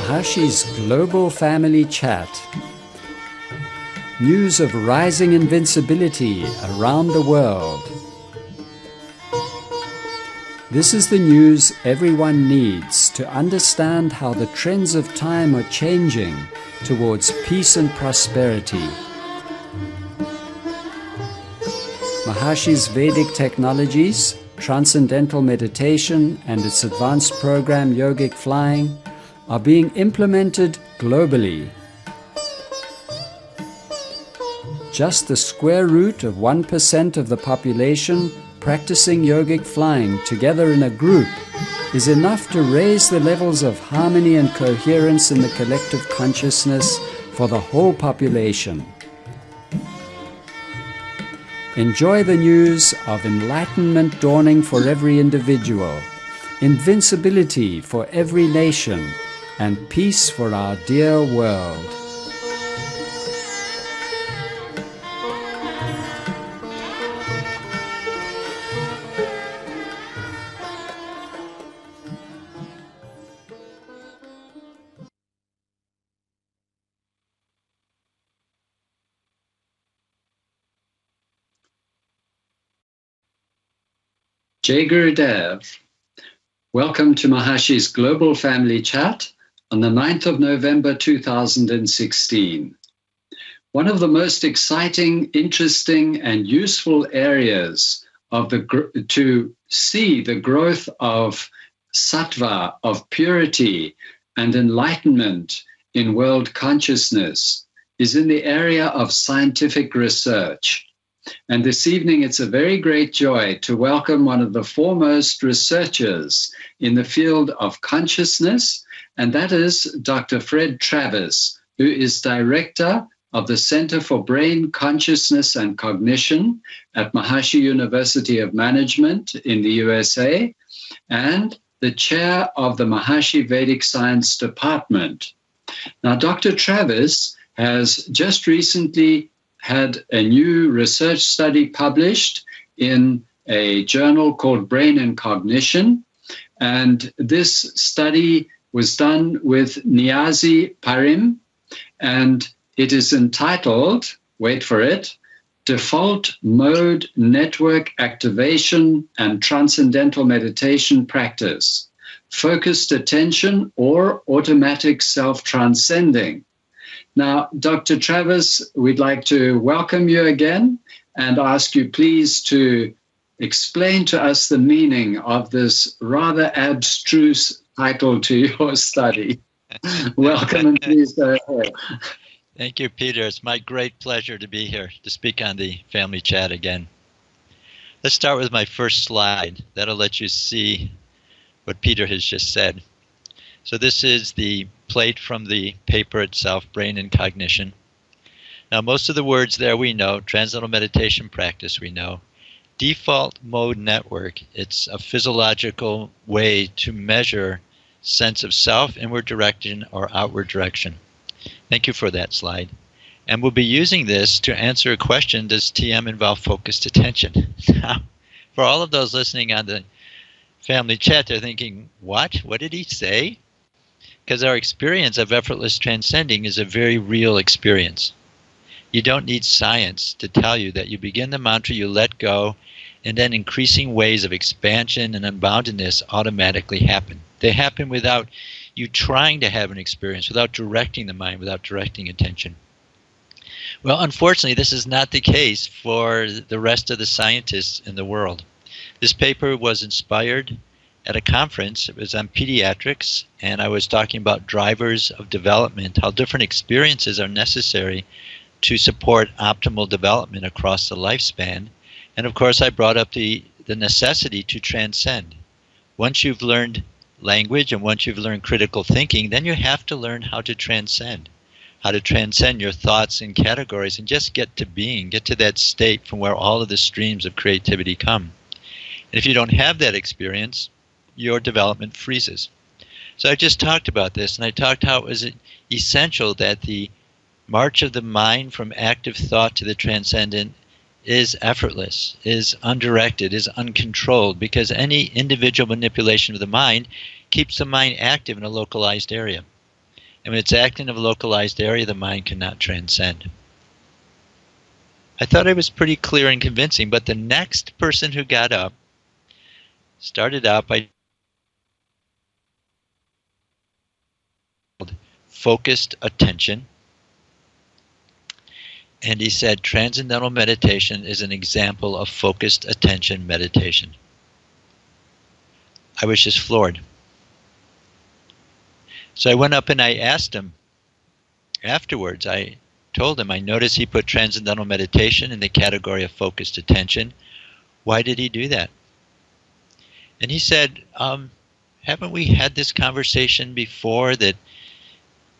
Mahashi's Global Family Chat. News of rising invincibility around the world. This is the news everyone needs to understand how the trends of time are changing towards peace and prosperity. Mahashi's Vedic technologies, transcendental meditation, and its advanced program Yogic Flying are being implemented globally. Just the square root of 1% of the population practicing yogic flying together in a group is enough to raise the levels of harmony and coherence in the collective consciousness for the whole population. Enjoy the news of enlightenment dawning for every individual, invincibility for every nation, and peace for our dear world. Jai Gurudev. Welcome to Mahashi's Global Family Chat on the 9th of November 2016. One of the most exciting, interesting, and useful areas to see the growth of sattva, of purity and enlightenment in world consciousness is in the area of scientific research. And this evening, it's a very great joy to welcome one of the foremost researchers in the field of consciousness, and that is Dr. Fred Travis, who is director of the Center for Brain Consciousness and Cognition at Maharshi University of Management in the USA, and the chair of the Maharshi Vedic Science Department. Now, Dr. Travis has just recently had a new research study published in a journal called Brain and Cognition. And this study was done with Niazi Parim, and it is entitled, wait for it, Default Mode Network Activation and Transcendental Meditation Practice, Focused Attention or Automatic Self-Transcending. Now, Dr. Travis, we'd like to welcome you again and ask you please to explain to us the meaning of this rather abstruse title to your study. Welcome and please go ahead. Thank you, Peter. It's my great pleasure to be here to speak on the Family Chat again. Let's start with my first slide. That'll let you see what Peter has just said. So this is the plate from the paper itself, Brain and Cognition. Now, most of the words there we know. Transcendental meditation practice we know. Default mode network, it's a physiological way to measure sense of self, inward direction or outward direction. Thank you for that slide. And we'll be using this to answer a question, does TM involve focused attention? Now, for all of those listening on the Family Chat, they're thinking, what? What did he say? Because our experience of effortless transcending is a very real experience. You don't need science to tell you that you begin the mantra, you let go, and then increasing ways of expansion and unboundedness automatically happen. They happen without you trying to have an experience, without directing the mind, without directing attention. Well, unfortunately, this is not the case for the rest of the scientists in the world. This paper was inspired at a conference. It was on pediatrics, and I was talking about drivers of development, how different experiences are necessary to support optimal development across the lifespan. And of course, I brought up the necessity to transcend. Once you've learned language and once you've learned critical thinking, then you have to learn how to transcend your thoughts and categories and just get to being, get to that state from where all of the streams of creativity come. And if you don't have that experience, your development freezes. So I just talked about this, and I talked how it was essential that the march of the mind from active thought to the transcendent is effortless, is undirected, is uncontrolled, because any individual manipulation of the mind keeps the mind active in a localized area. And when it's acting in a localized area, the mind cannot transcend. I thought I was pretty clear and convincing, but the next person who got up started out by focused attention. And he said transcendental meditation is an example of focused attention meditation. I was just floored. So I went up and I asked him afterwards. I told him I noticed he put transcendental meditation in the category of focused attention. Why did he do that? And he said, haven't we had this conversation before that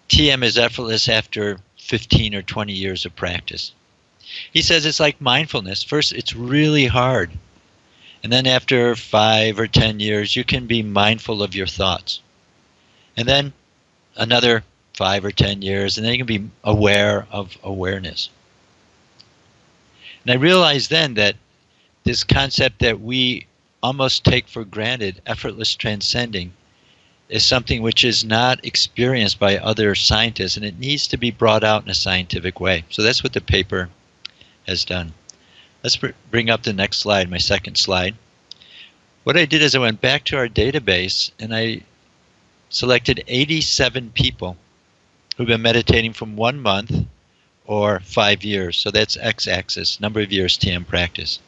TM is effortless after 15 or 20 years of practice? He says it's like mindfulness. First, it's really hard. And then after 5 or 10 years, you can be mindful of your thoughts. And then another 5 or 10 years, and then you can be aware of awareness. And I realized then that this concept that we almost take for granted, effortless transcending, is something which is not experienced by other scientists, and it needs to be brought out in a scientific way. So that's what the paper has done. Let's bring up the next slide, my second slide. What I did is I went back to our database and I selected 87 people who've been meditating from 1 month or 5 years. So that's x-axis, number of years TM practice.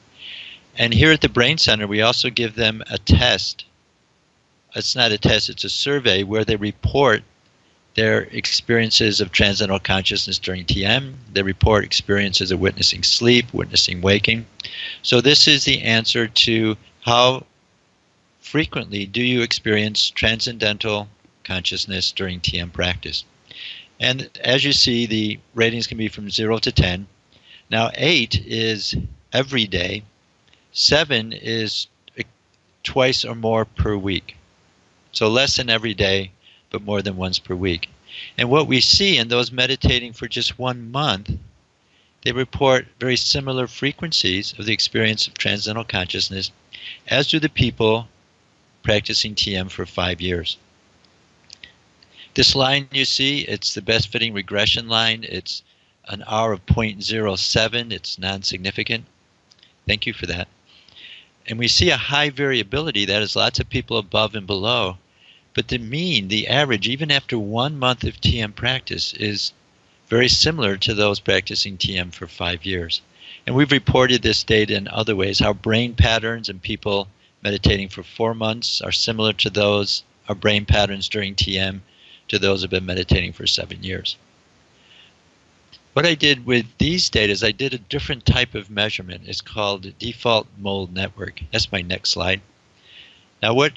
And here at the Brain Center, we also give them a test. It's not a test, it's a survey where they report their experiences of transcendental consciousness during TM. They report experiences of witnessing sleep, witnessing waking. So this is the answer to how frequently do you experience transcendental consciousness during TM practice. And as you see, the ratings can be from 0 to 10. Now 8 is every day. 7 is twice or more per week. So less than every day, but more than once per week. And what we see in those meditating for just 1 month, they report very similar frequencies of the experience of transcendental consciousness, as do the people practicing TM for 5 years. This line you see, it's the best fitting regression line. It's an R of 0.07. It's non-significant. Thank you for that. And we see a high variability. That is lots of people above and below. But the mean, the average, even after 1 month of TM practice, is very similar to those practicing TM for 5 years. And we've reported this data in other ways, how brain patterns in people meditating for 4 months are similar to those, our brain patterns during TM, to those who have been meditating for 7 years. What I did with these data is I did a different type of measurement. It's called default mode network. That's my next slide. Now what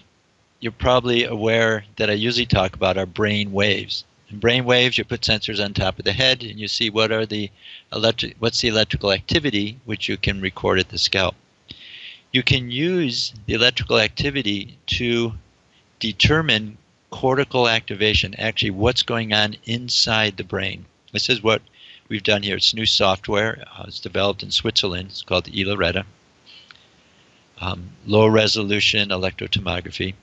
you're probably aware that I usually talk about are brain waves. In brain waves, you put sensors on top of the head and you see what's the electrical activity which you can record at the scalp. You can use the electrical activity to determine cortical activation, actually what's going on inside the brain. This is what we've done here. It's new software. It's developed in Switzerland. It's called e-Loretta. Low resolution electrotomography.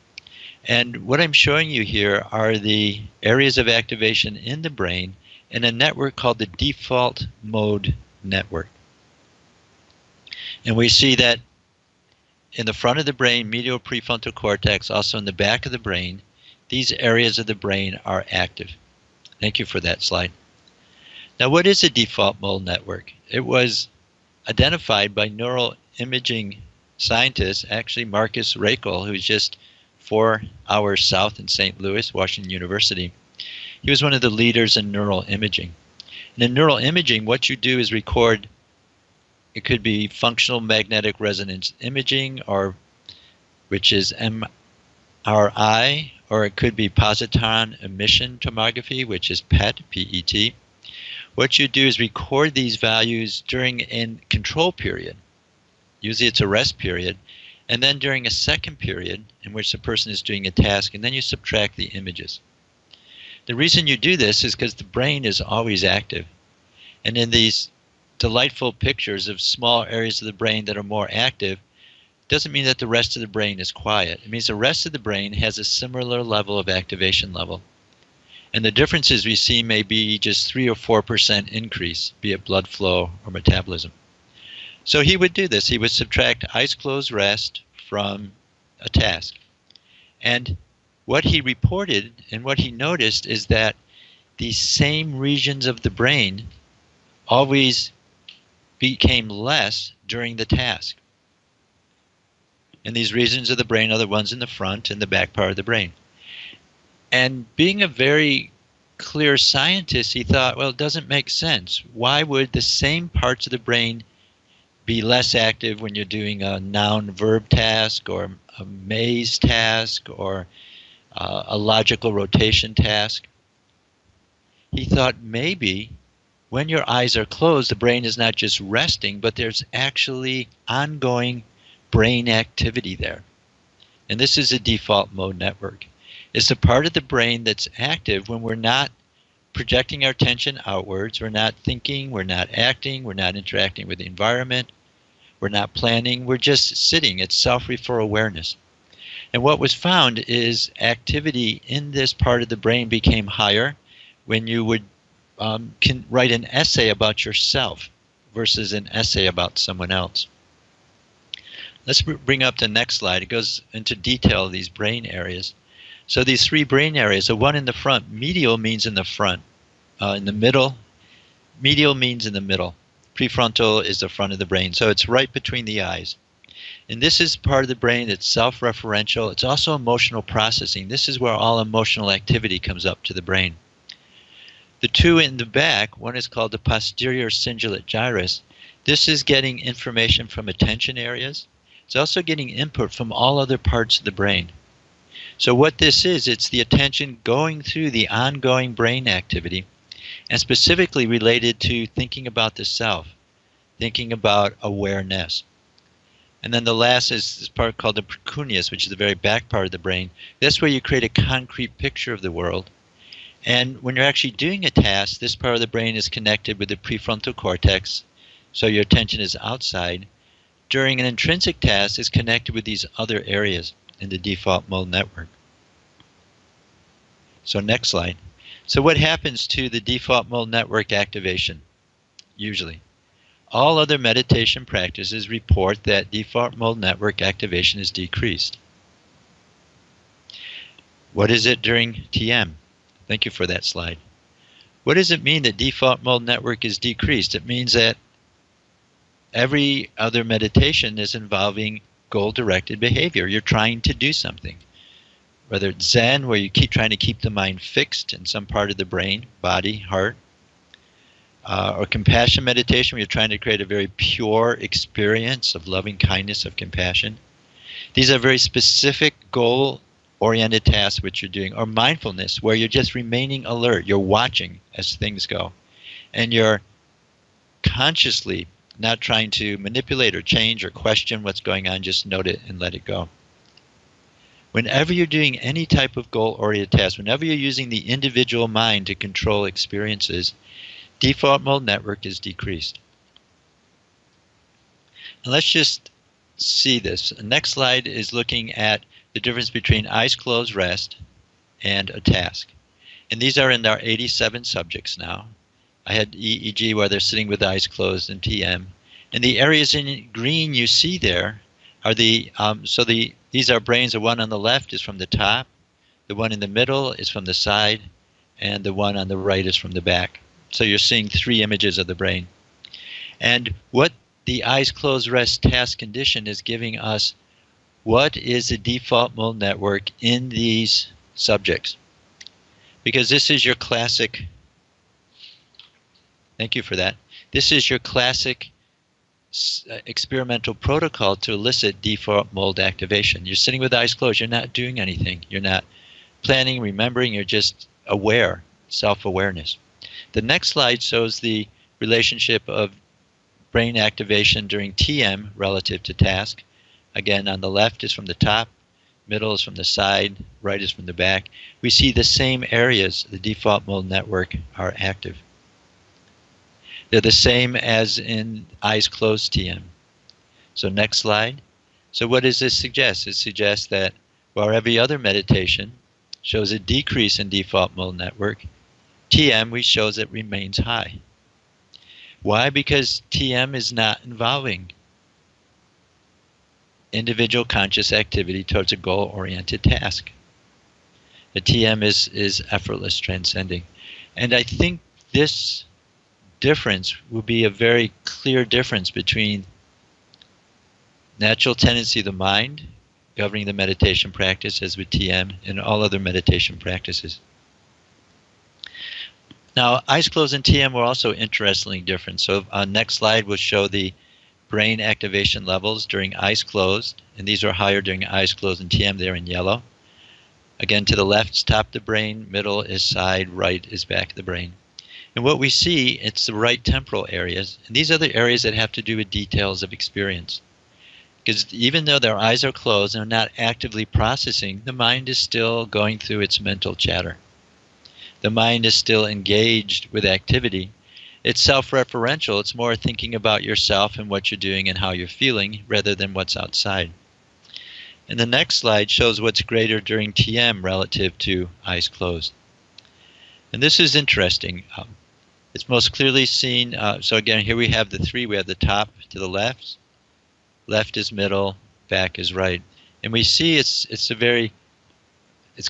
And what I'm showing you here are the areas of activation in the brain in a network called the default mode network. And we see that in the front of the brain, medial prefrontal cortex, also in the back of the brain, these areas of the brain are active. Thank you for that slide. Now, what is a default mode network? It was identified by neural imaging scientists, actually Marcus Raichle, who's just 4 hours south in St. Louis, Washington University. He was one of the leaders in neural imaging. And in neural imaging, what you do is record, it could be functional magnetic resonance imaging, or which is MRI, or it could be positron emission tomography, which is PET, P-E-T. What you do is record these values during a control period. Usually it's a rest period. And then during a second period in which the person is doing a task, and then you subtract the images. The reason you do this is because the brain is always active. And in these delightful pictures of small areas of the brain that are more active, doesn't mean that the rest of the brain is quiet. It means the rest of the brain has a similar level of activation level. And the differences we see may be just 3 or 4% increase, be it blood flow or metabolism. So he would do this. He would subtract eyes closed rest from a task. And what he reported and what he noticed is that these same regions of the brain always became less during the task. And these regions of the brain are the ones in the front and the back part of the brain. And being a very clear scientist, he thought, well, it doesn't make sense. Why would the same parts of the brain be less active when you're doing a noun-verb task or a maze task or a logical rotation task? He thought maybe when your eyes are closed, the brain is not just resting, but there's actually ongoing brain activity there. And this is a default mode network. It's the part of the brain that's active when we're not projecting our attention outwards, we're not thinking, we're not acting, we're not interacting with the environment, we're not planning, we're just sitting. It's self-referral awareness. And what was found is activity in this part of the brain became higher when you would can write an essay about yourself versus an essay about someone else. Let's bring up the next slide. It goes into detail of these brain areas. So these 3 brain areas, the one in the front, medial means in the front. In the middle, medial means in the middle. Prefrontal is the front of the brain, so it's right between the eyes. And this is part of the brain that's self-referential. It's also emotional processing. This is where all emotional activity comes up to the brain. The 2 in the back, one is called the posterior cingulate gyrus. This is getting information from attention areas. It's also getting input from all other parts of the brain. So what this is, it's the attention going through the ongoing brain activity and specifically related to thinking about the self, thinking about awareness. And then the last is this part called the precuneus, which is the very back part of the brain. That's where you create a concrete picture of the world. And when you're actually doing a task, this part of the brain is connected with the prefrontal cortex, so your attention is outside. During an intrinsic task, it's connected with these other areas in the default mode network. So next slide. So what happens to the default mode network activation? Usually, all other meditation practices report that default mode network activation is decreased. What is it during TM? Thank you for that slide. What does it mean that default mode network is decreased? It means that every other meditation is involving goal-directed behavior. You're trying to do something. Whether it's Zen, where you keep trying to keep the mind fixed in some part of the brain, body, heart, or compassion meditation, where you're trying to create a very pure experience of loving kindness, of compassion. These are very specific goal-oriented tasks which you're doing. Or mindfulness, where you're just remaining alert. You're watching as things go. And you're consciously not trying to manipulate or change or question what's going on, just note it and let it go. Whenever you're doing any type of goal-oriented task, whenever you're using the individual mind to control experiences, default mode network is decreased. And let's just see this. The next slide is looking at the difference between eyes closed rest and a task. And these are in our 87 subjects now. I had EEG where they're sitting with eyes closed and TM. And the areas in green you see there are these are brains. The one on the left is from the top, the one in the middle is from the side, and the one on the right is from the back. So you're seeing 3 images of the brain. And what the eyes closed rest task condition is giving us, what is the default mode network in these subjects? Because this is your classic. Thank you for that. This is your classic experimental protocol to elicit default mode activation. You're sitting with eyes closed. You're not doing anything. You're not planning, remembering. You're just aware, self-awareness. The next slide shows the relationship of brain activation during TM relative to task. Again, on the left is from the top, middle is from the side, right is from the back. We see the same areas, the default mode network, are active. They're the same as in eyes closed TM. So next slide. So what does this suggest? It suggests that while every other meditation shows a decrease in default mode network. TM, we shows it remains high. Why? Because TM is not involving individual conscious activity towards a goal-oriented task. The TM is effortless transcending. And I think this difference will be a very clear difference between natural tendency of the mind governing the meditation practice as with TM and all other meditation practices. Now, eyes closed and TM were also interestingly different. So on next slide we'll show the brain activation levels during eyes closed, and these are higher during eyes closed and TM, they're in yellow. Again, to the left is top of the brain, middle is side, right is back of the brain. And what we see, it's the right temporal areas, and these are the areas that have to do with details of experience. Because even though their eyes are closed and are not actively processing, the mind is still going through its mental chatter. The mind is still engaged with activity. It's self-referential. It's more thinking about yourself and what you're doing and how you're feeling rather than what's outside. And the next slide shows what's greater during TM relative to eyes closed. And this is interesting. It's most clearly seen, so again, here we have the three. We have the top to the left. Left is middle, back is right. And we see it's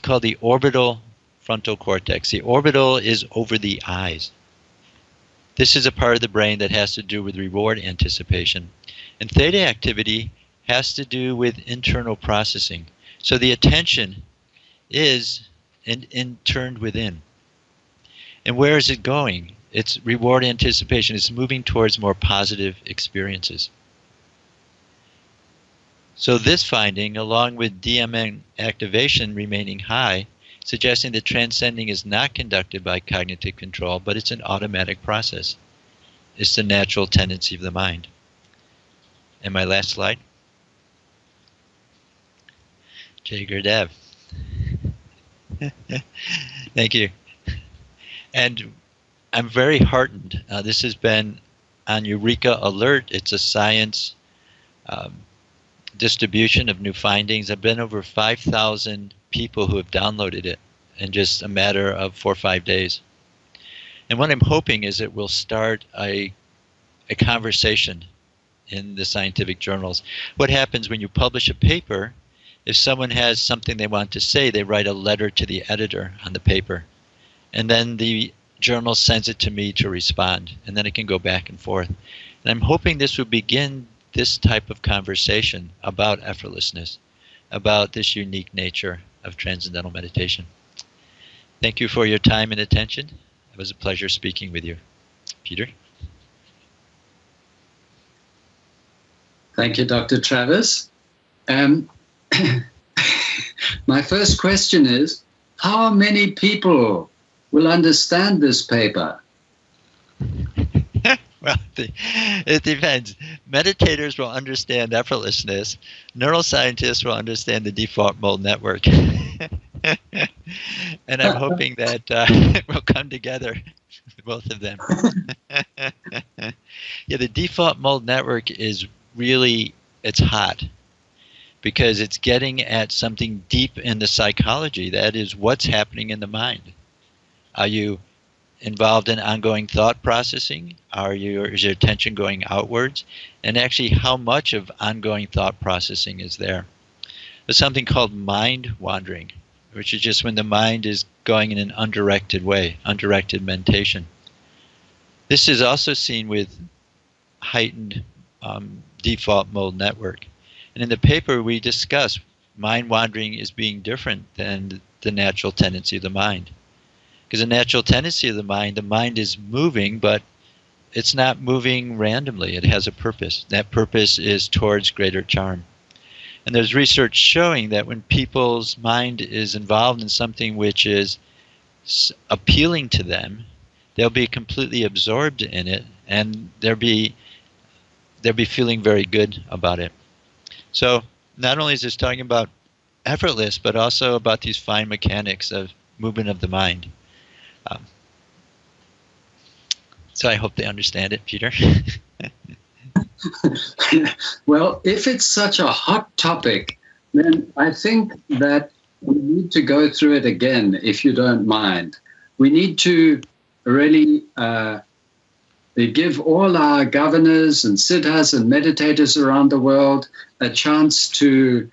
called the orbital frontal cortex. The orbital is over the eyes. This is a part of the brain that has to do with reward anticipation. And theta activity has to do with internal processing. So the attention is turned within. And where is it going? It's reward anticipation. It's moving towards more positive experiences. So this finding, along with DMN activation remaining high, suggesting that transcending is not conducted by cognitive control, but it's an automatic process. It's the natural tendency of the mind. And my last slide. Jai Gurudev. Thank you. And I'm very heartened. This has been on Eureka Alert. It's a science distribution of new findings. There have been over 5,000 people who have downloaded it in just a matter of 4 or 5 days. And what I'm hoping is it will start a conversation in the scientific journals. What happens when you publish a paper, if someone has something they want to say, they write a letter to the editor on the paper. And then the journal sends it to me to respond. And then it can go back and forth. And I'm hoping this will begin this type of conversation about effortlessness, about this unique nature of transcendental meditation. Thank you for your time and attention. It was a pleasure speaking with you. Peter? Thank you, Dr. Travis. My first question is, how many people will understand this paper? Well, it depends. Meditators will understand effortlessness. Neuroscientists will understand the default mode network. And I'm hoping that it will come together, both of them. Yeah, the default mode network is really, it's hot because it's getting at something deep in the psychology. That is, what's happening in the mind. Are you involved in ongoing thought processing? Is your attention going outwards? And actually, how much of ongoing thought processing is there? There's something called mind wandering, which is just when the mind is going in an undirected way, undirected mentation. This is also seen with heightened default mode network. And in the paper, we discuss mind wandering is being different than the natural tendency of the mind. Because the natural tendency of the mind is moving, but it's not moving randomly. It has a purpose. That purpose is towards greater charm. And there's research showing that when people's mind is involved in something which is appealing to them, they'll be completely absorbed in it, and they'll be feeling very good about it. So not only is this talking about effortless, but also about these fine mechanics of movement of the mind. So I hope they understand it, Peter. Well, if it's such a hot topic, then I think that we need to go through it again, if you don't mind. We need to really give all our governors and siddhas and meditators around the world a chance to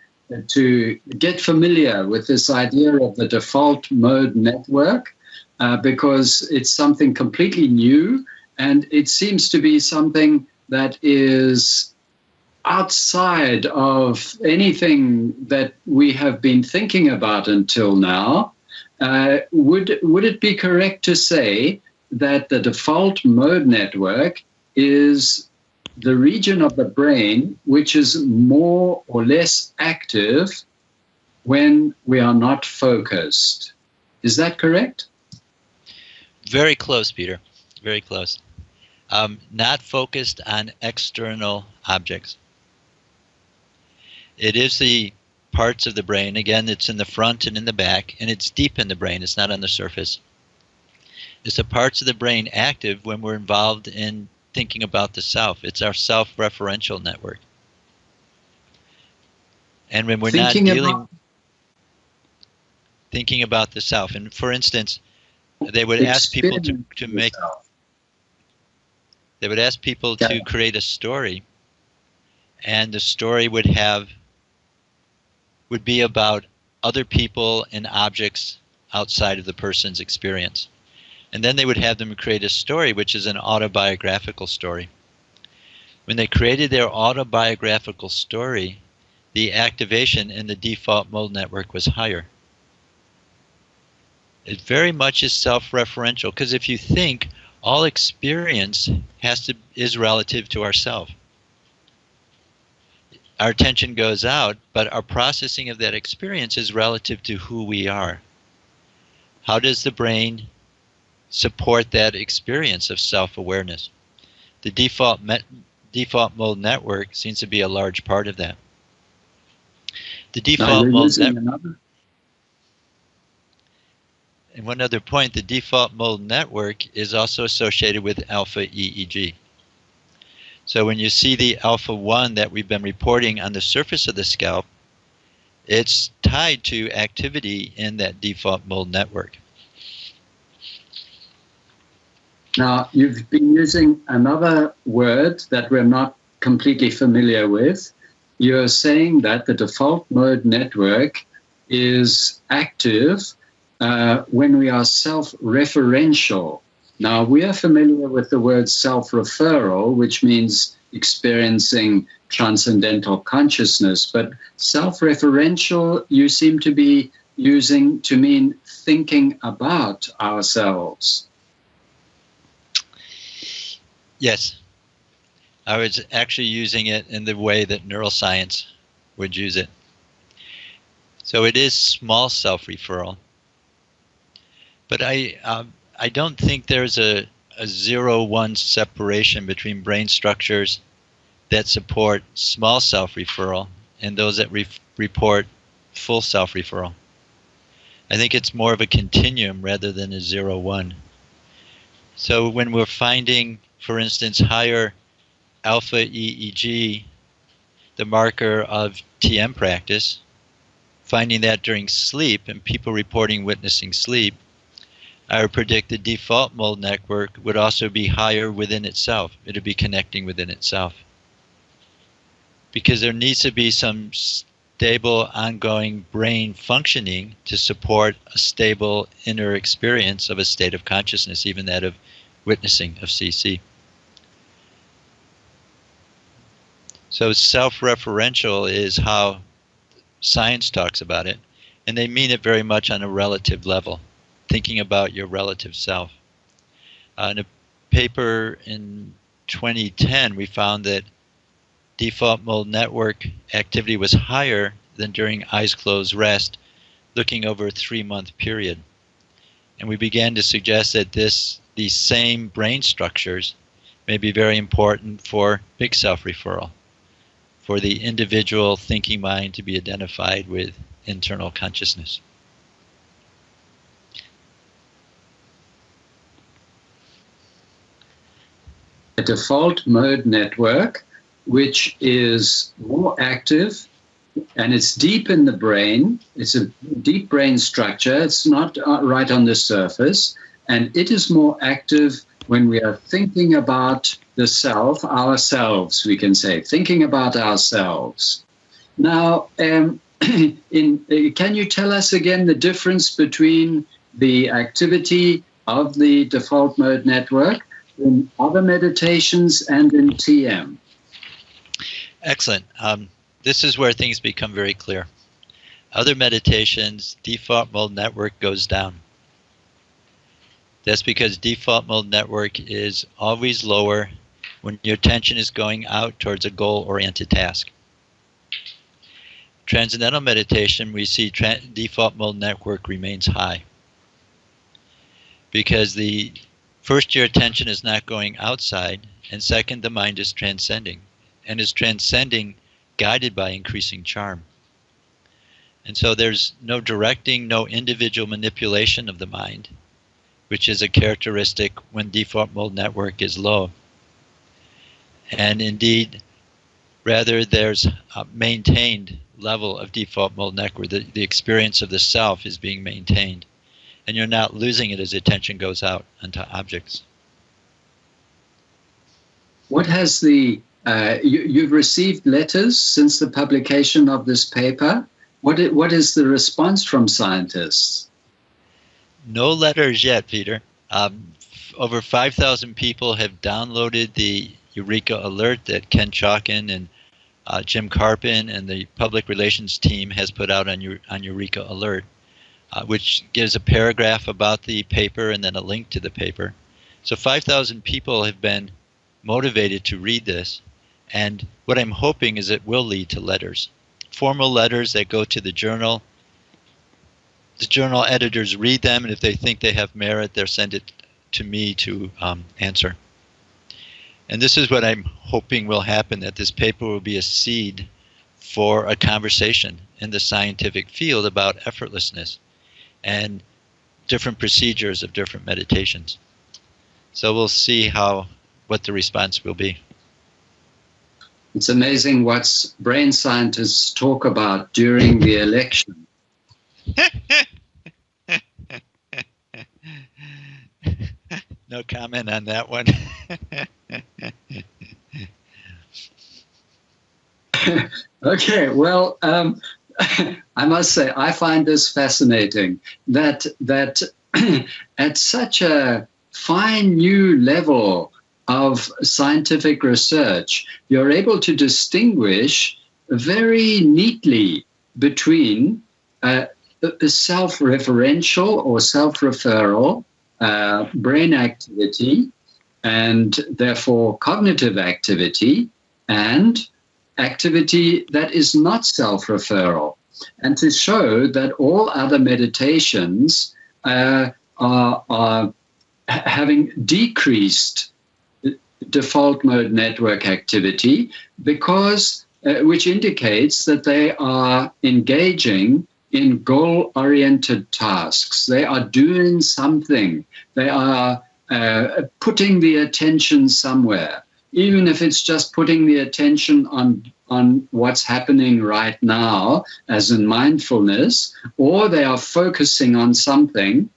get familiar with this idea of the default mode network, because it's something completely new, and it seems to be something that is outside of anything that we have been thinking about until now. Would it be correct to say that the default mode network is the region of the brain which is more or less active when we are not focused? Is that correct? Very close, Peter. Very close. Not focused on external objects. It is the parts of the brain, again, it's in the front and in the back, and it's deep in the brain, it's not on the surface. It's the parts of the brain active when we're involved in thinking about the self. It's our self-referential network. And when we're thinking about the self, and for instance, they would ask people to make, they would ask people to create a story, and the story would be about other people and objects outside of the person's experience. And then they would have them create a story which is an autobiographical story. When they created their autobiographical story, the activation in the default mode network was higher. It very much is self-referential, because if you think, all experience is relative to ourself. Our attention goes out, but our processing of that experience is relative to who we are. How does the brain support that experience of self-awareness? The default mode network seems to be a large part of that. The default mode network. And one other point, the default mode network is also associated with alpha EEG. So when you see the alpha 1 that we've been reporting on the surface of the scalp, it's tied to activity in that default mode network. Now, you've been using another word that we're not completely familiar with. You're saying that the default mode network is active when we are self-referential. Now, we are familiar with the word self-referral, which means experiencing transcendental consciousness, but self-referential you seem to be using to mean thinking about ourselves. Yes. I was actually using it in the way that neuroscience would use it. So it is small self-referral. But I don't think there's a 0-1 separation between brain structures that support small self-referral and those that report full self-referral. I think it's more of a continuum rather than a 0-1. So when we're finding, for instance, higher alpha EEG, the marker of TM practice, finding that during sleep and people reporting witnessing sleep, I would predict the default mode network would also be higher within itself. It would be connecting within itself. Because there needs to be some stable, ongoing brain functioning to support a stable inner experience of a state of consciousness, even that of witnessing of CC. So self-referential is how science talks about it, and they mean it very much on a relative level. Thinking about your relative self. In a paper in 2010, we found that default mode network activity was higher than during eyes closed rest, looking over a 3-month period. And we began to suggest that these same brain structures may be very important for big self-referral, for the individual thinking mind to be identified with internal consciousness. A default mode network, which is more active and it's deep in the brain. It's a deep brain structure. It's not right on the surface, and it is more active when we are thinking about the self, ourselves, we can say, thinking about ourselves. Now, can you tell us again the difference between the activity of the default mode network in other meditations and in TM? Excellent. This is where things become very clear. Other meditations, default mode network goes down. That's because default mode network is always lower when your attention is going out towards a goal-oriented task. Transcendental meditation, we see default mode network remains high. Because first, your attention is not going outside, and second, the mind is transcending, and is transcending guided by increasing charm. And so there's no directing, no individual manipulation of the mind, which is a characteristic when default mode network is low. And indeed, rather there's a maintained level of default mode network. The experience of the self is being maintained, and you're not losing it as attention goes out onto objects. What has you've received letters since the publication of this paper? What is the response from scientists? No letters yet, Peter. Over 5,000 people have downloaded the Eureka Alert that Ken Chalkin and Jim Carpin and the public relations team has put out on Eureka Alert, which gives a paragraph about the paper and then a link to the paper. So 5,000 people have been motivated to read this, and what I'm hoping is it will lead to letters, formal letters that go to the journal. The journal editors read them, and if they think they have merit, they'll send it to me to answer. And this is what I'm hoping will happen, that this paper will be a seed for a conversation in the scientific field about effortlessness and different procedures of different meditations. So we'll see what the response will be. It's amazing what brain scientists talk about during the election. No comment on that one. Okay, well, I must say I find this fascinating that at such a fine new level of scientific research, you're able to distinguish very neatly between self-referential or self-referral brain activity, and therefore cognitive activity, and activity that is not self-referral, and to show that all other meditations are having decreased default mode network activity, because which indicates that they are engaging in goal-oriented tasks. They are doing something. They are putting the attention somewhere, even if it's just putting the attention on what's happening right now, as in mindfulness, or they are focusing on something,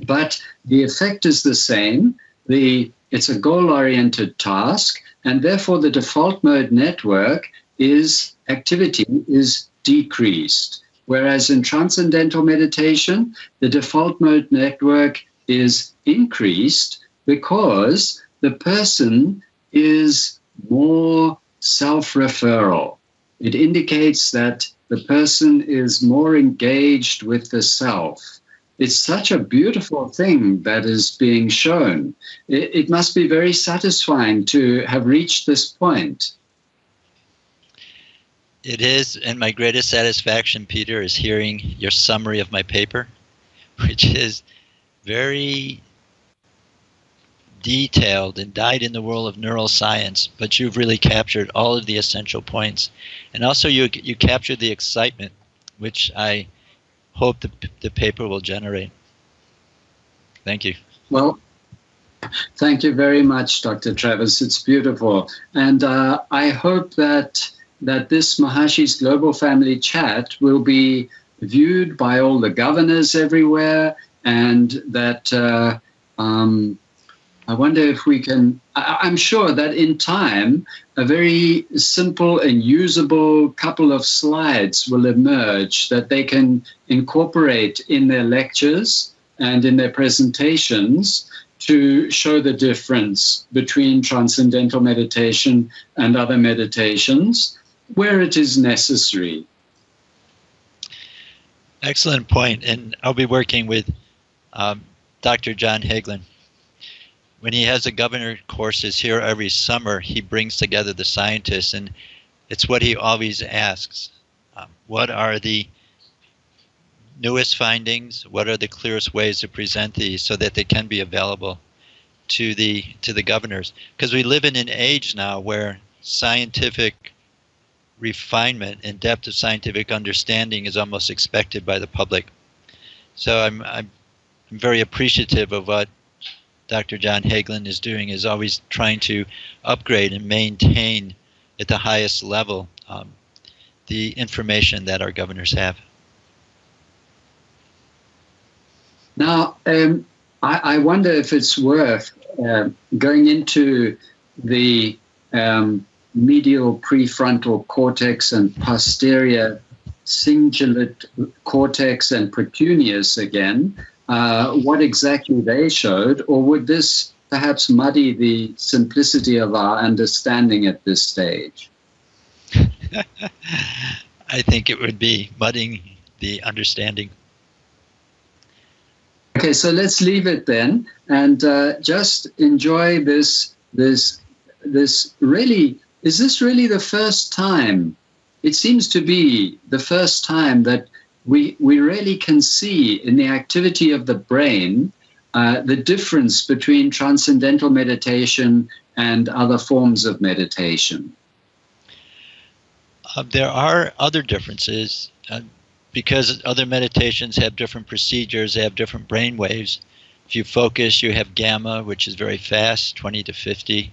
but the effect is the same. It's a goal-oriented task, and therefore the default mode network activity is decreased. Whereas in transcendental meditation, the default mode network is increased because the person is more self-referral. It indicates that the person is more engaged with the self. It's such a beautiful thing that is being shown. It must be very satisfying to have reached this point. It is, and my greatest satisfaction, Peter, is hearing your summary of my paper, which is very detailed and dyed in the world of neuroscience, but you've really captured all of the essential points. And also you captured the excitement, which I hope the paper will generate. Thank you. Well, thank you very much, Dr. Travis. It's beautiful. And I hope that that this Mahashi's Global Family Chat will be viewed by all the governors everywhere, and that I wonder if we can, I'm sure that in time, a very simple and usable couple of slides will emerge that they can incorporate in their lectures and in their presentations to show the difference between transcendental meditation and other meditations where it is necessary. Excellent point. And I'll be working with Dr. John Hagelin. When he has the governor courses here every summer, he brings together the scientists, and it's what he always asks. What are the newest findings? What are the clearest ways to present these so that they can be available to the governors? Because we live in an age now where scientific refinement and depth of scientific understanding is almost expected by the public. So I'm very appreciative of what Dr. John Hagelin is doing, is always trying to upgrade and maintain at the highest level the information that our governors have. Now, I wonder if it's worth going into the medial prefrontal cortex and posterior cingulate cortex and precuneus again, what exactly they showed, or would this perhaps muddy the simplicity of our understanding at this stage? I think it would be muddying the understanding. Okay, so let's leave it then and just enjoy this really. Is this really the first time? It seems to be the first time that we really can see in the activity of the brain the difference between transcendental meditation and other forms of meditation. There are other differences because other meditations have different procedures, they have different brain waves. If you focus, you have gamma, which is very fast, 20 to 50.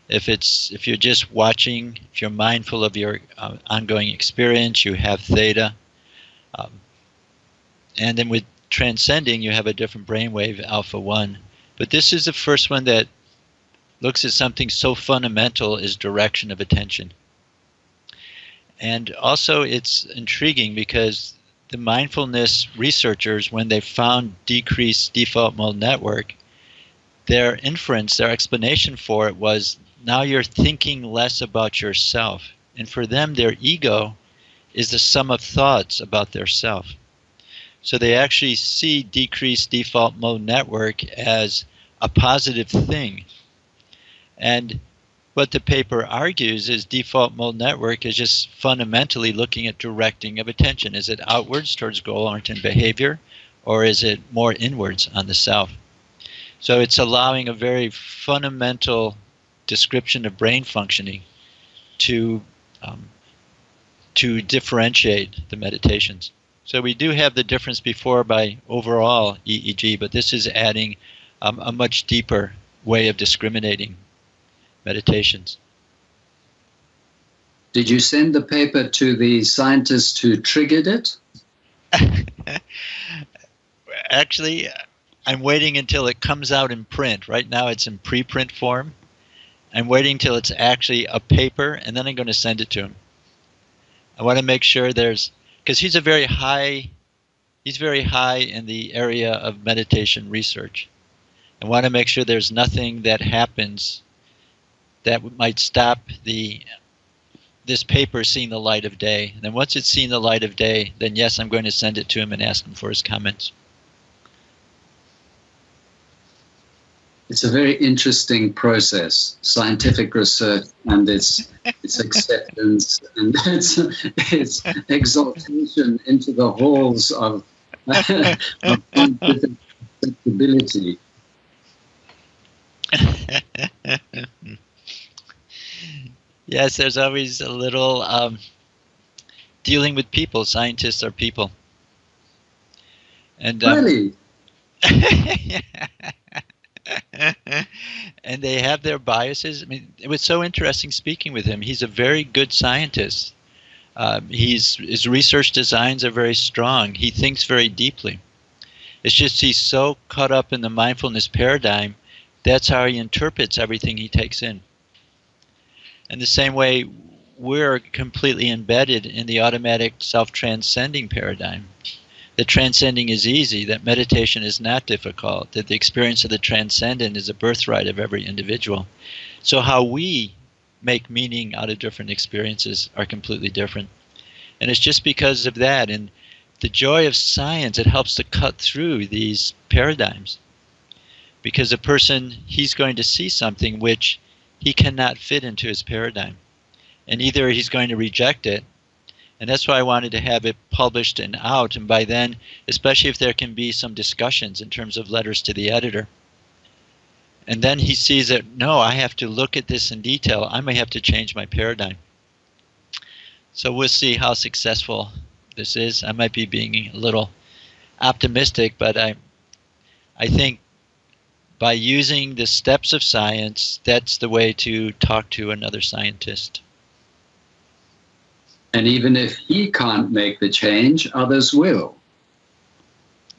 If you're just watching, if you're mindful of your ongoing experience, you have theta. And then with transcending, you have a different brainwave, alpha 1. But this is the first one that looks at something so fundamental as direction of attention. And also it's intriguing because the mindfulness researchers, when they found decreased default mode network, their inference, their explanation for it was, now you're thinking less about yourself. And for them, their ego is the sum of thoughts about their self. So they actually see decreased default mode network as a positive thing. And what the paper argues is default mode network is just fundamentally looking at directing of attention. Is it outwards towards goal-oriented behavior, or is it more inwards on the self? So it's allowing a very fundamental description of brain functioning to differentiate the meditations. So we do have the difference before by overall EEG, but this is adding a much deeper way of discriminating meditations. Did you send the paper to the scientist who triggered it? Actually, I'm waiting until it comes out in print. Right now it's in preprint form. I'm waiting till it's actually a paper, and then I'm going to send it to him. I want to make sure because he's very high in the area of meditation research. I want to make sure there's nothing that happens that might stop this paper seeing the light of day. And then once it's seen the light of day, then yes, I'm going to send it to him and ask him for his comments. It's a very interesting process, scientific research and its acceptance and its exaltation into the halls of scientific acceptability. Yes, there's always a little dealing with people. Scientists are people. And Really? And they have their biases. I mean, it was so interesting speaking with him. He's a very good scientist. His research designs are very strong. He thinks very deeply. It's just he's so caught up in the mindfulness paradigm, that's how he interprets everything he takes in. And the same way, we're completely embedded in the automatic self-transcending paradigm. That transcending is easy, that meditation is not difficult, that the experience of the transcendent is a birthright of every individual. So how we make meaning out of different experiences are completely different. And it's just because of that. And the joy of science, it helps to cut through these paradigms. Because a person, he's going to see something which he cannot fit into his paradigm. And either he's going to reject it, and that's why I wanted to have it published and out, and by then, especially if there can be some discussions in terms of letters to the editor. And then he sees that, no, I have to look at this in detail. I may have to change my paradigm. So we'll see how successful this is. I might be being a little optimistic, but I think by using the steps of science, that's the way to talk to another scientist. And even if he can't make the change, others will.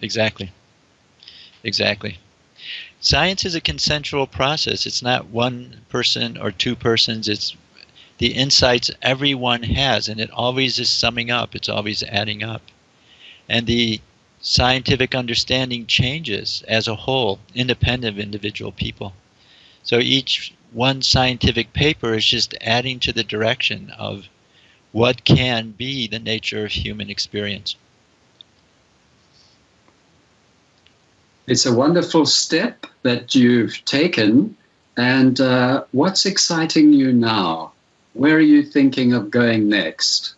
Exactly. Exactly. Science is a consensual process. It's not one person or two persons. It's the insights everyone has, and it always is summing up. It's always adding up. And the scientific understanding changes as a whole, independent of individual people. So each one scientific paper is just adding to the direction of what can be the nature of human experience. It's a wonderful step that you've taken. And what's exciting you now? Where are you thinking of going next?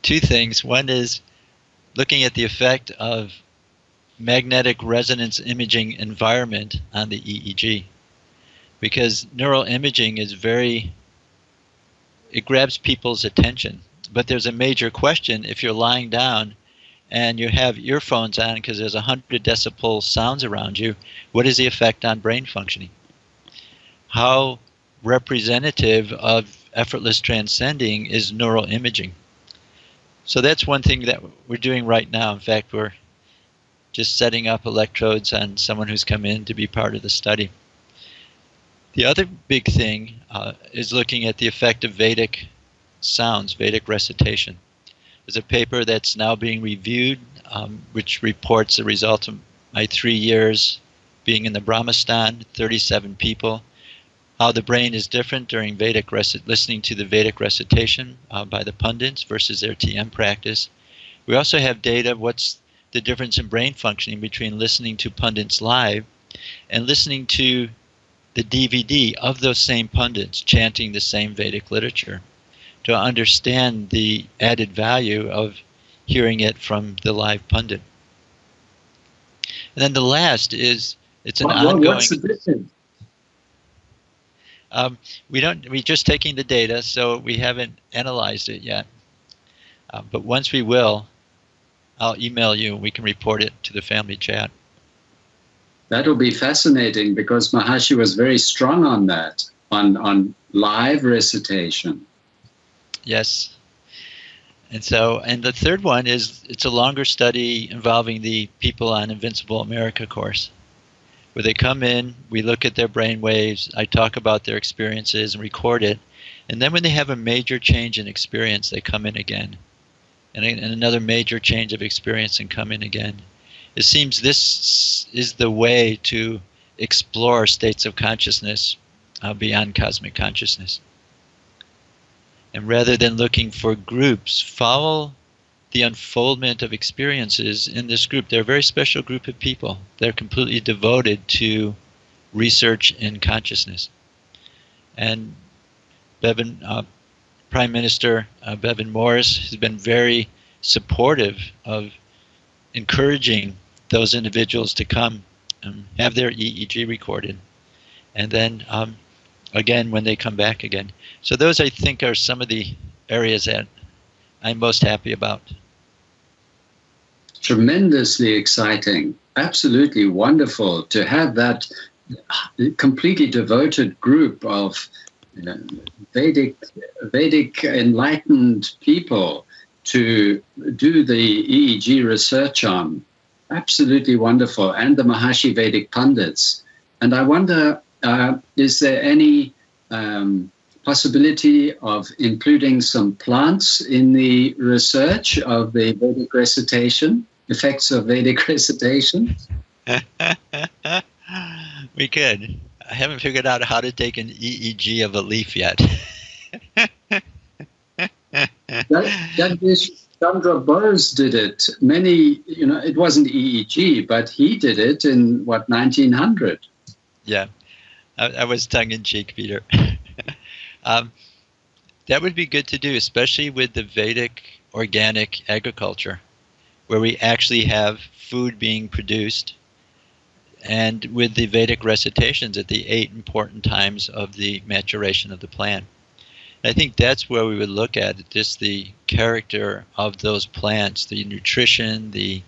Two things. One is looking at the effect of magnetic resonance imaging environment on the EEG. Because neural imaging is it grabs people's attention. But there's a major question if you're lying down and you have earphones on because there's 100 decibel sounds around you, what is the effect on brain functioning? How representative of effortless transcending is neural imaging? So that's one thing that we're doing right now. In fact, we're just setting up electrodes on someone who's come in to be part of the study. The other big thing is looking at the effect of Vedic sounds, Vedic recitation. There's a paper that's now being reviewed, which reports the result of my 3 years being in the Brahmastan, 37 people, how the brain is different during listening to the Vedic recitation by the pundits versus their TM practice. We also have data, what's the difference in brain functioning between listening to pundits live and listening to the DVD of those same pundits chanting the same Vedic literature, to understand the added value of hearing it from the live pundit. And then the last is, it's an ongoing... What's the difference? We're just taking the data, so we haven't analyzed it yet. But once we will, I'll email you and we can report it to the family chat. That'll be fascinating because Maharshi was very strong on that, on live recitation. Yes. And the third one is, it's a longer study involving the People on Invincible America course, where they come in, we look at their brain waves, I talk about their experiences and record it, and then when they have a major change in experience, they come in again, and another major change of experience and come in again. It seems this is the way to explore states of consciousness beyond cosmic consciousness. And rather than looking for groups, follow the unfoldment of experiences in this group. They're a very special group of people. They're completely devoted to research in consciousness. And Prime Minister Bevan Morris has been very supportive of encouraging those individuals to come and have their EEG recorded. And then again when they come back again. So those, I think, are some of the areas that I'm most happy about. tremendously exciting, absolutely wonderful to have that completely devoted group of Vedic enlightened people to do the EEG research on. Absolutely wonderful. And the Maharshi Vedic Pandits. And I wonder, is there any possibility of including some plants in the research of the Vedic recitation, effects of Vedic recitation? We could. I haven't figured out how to take an EEG of a leaf yet. Jagdish Chandra Bose did it. It wasn't EEG, but he did it in, 1900? Yeah, I was tongue-in-cheek, Peter. That would be good to do, especially with the Vedic organic agriculture, where we actually have food being produced, and with the Vedic recitations at the 8 important times of the maturation of the plant. I think that's where we would look at just the character of those plants, the nutrition, the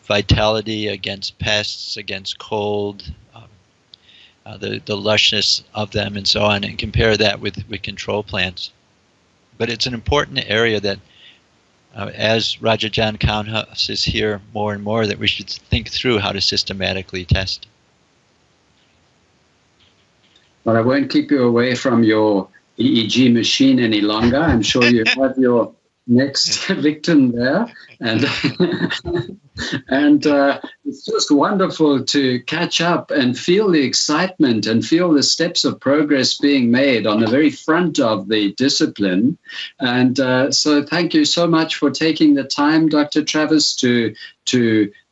vitality against pests, against cold, the lushness of them, and so on, and compare that with control plants. But it's an important area that, as Raja John Kaunhaus is here more and more, that we should think through how to systematically test. Well, I won't keep you away from your EEG machine any longer. I'm sure you have your next victim there. And it's just wonderful to catch up and feel the excitement and feel the steps of progress being made on the very front of the discipline. And so thank you so much for taking the time, Dr. Travis, to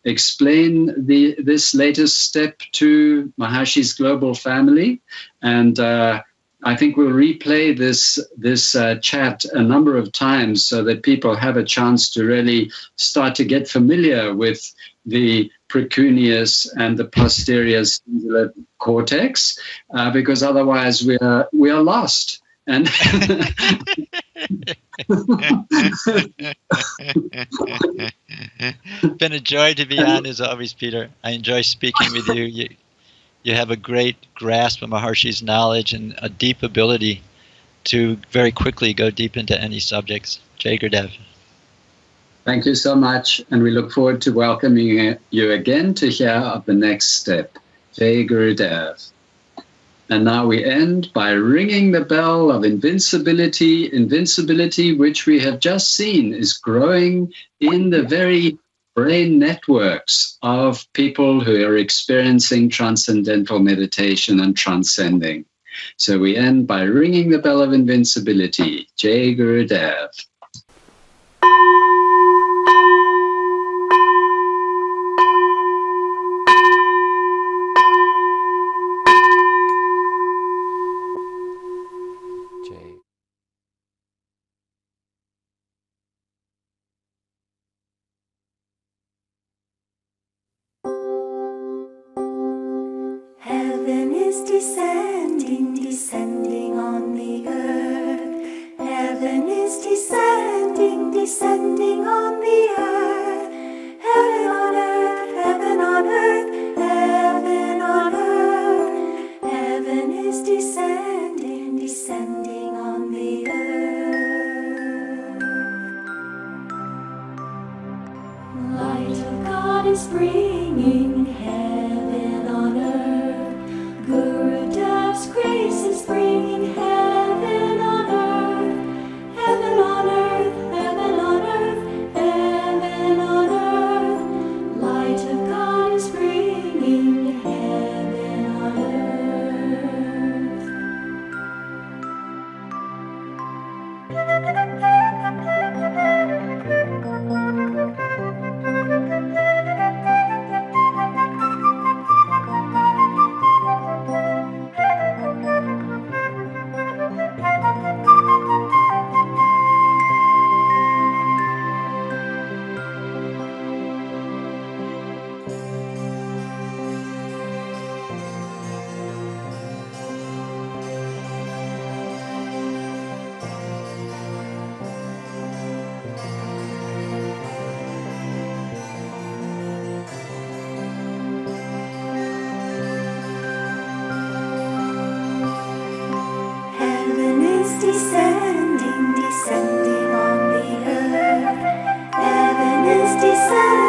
explain this latest step to Maharshi's global family. And I think we'll replay this chat a number of times so that people have a chance to really start to get familiar with the precuneus and the posterior cingulate cortex, because otherwise we are lost. And been a joy to be on as always, Peter. I enjoy speaking with you. You have a great grasp of Maharshi's knowledge and a deep ability to very quickly go deep into any subjects. Jai Gurudev. Thank you so much, and we look forward to welcoming you again to hear of the next step. Jai Gurudev. And now we end by ringing the bell of invincibility, which we have just seen is growing in the very brain networks of people who are experiencing transcendental meditation and transcending. So we end by ringing the bell of invincibility. Jai Gurudev. Descending, descending on the earth. Heaven is descending, descending on the earth. Heaven on earth, heaven on earth, heaven on earth. Heaven is descending, descending on the earth. Light of God is bringing heaven on earth. Gurudev's grace is bringing heaven on earth, heaven on earth, heaven on earth, heaven on earth. Light of God is bringing heaven on earth. descend.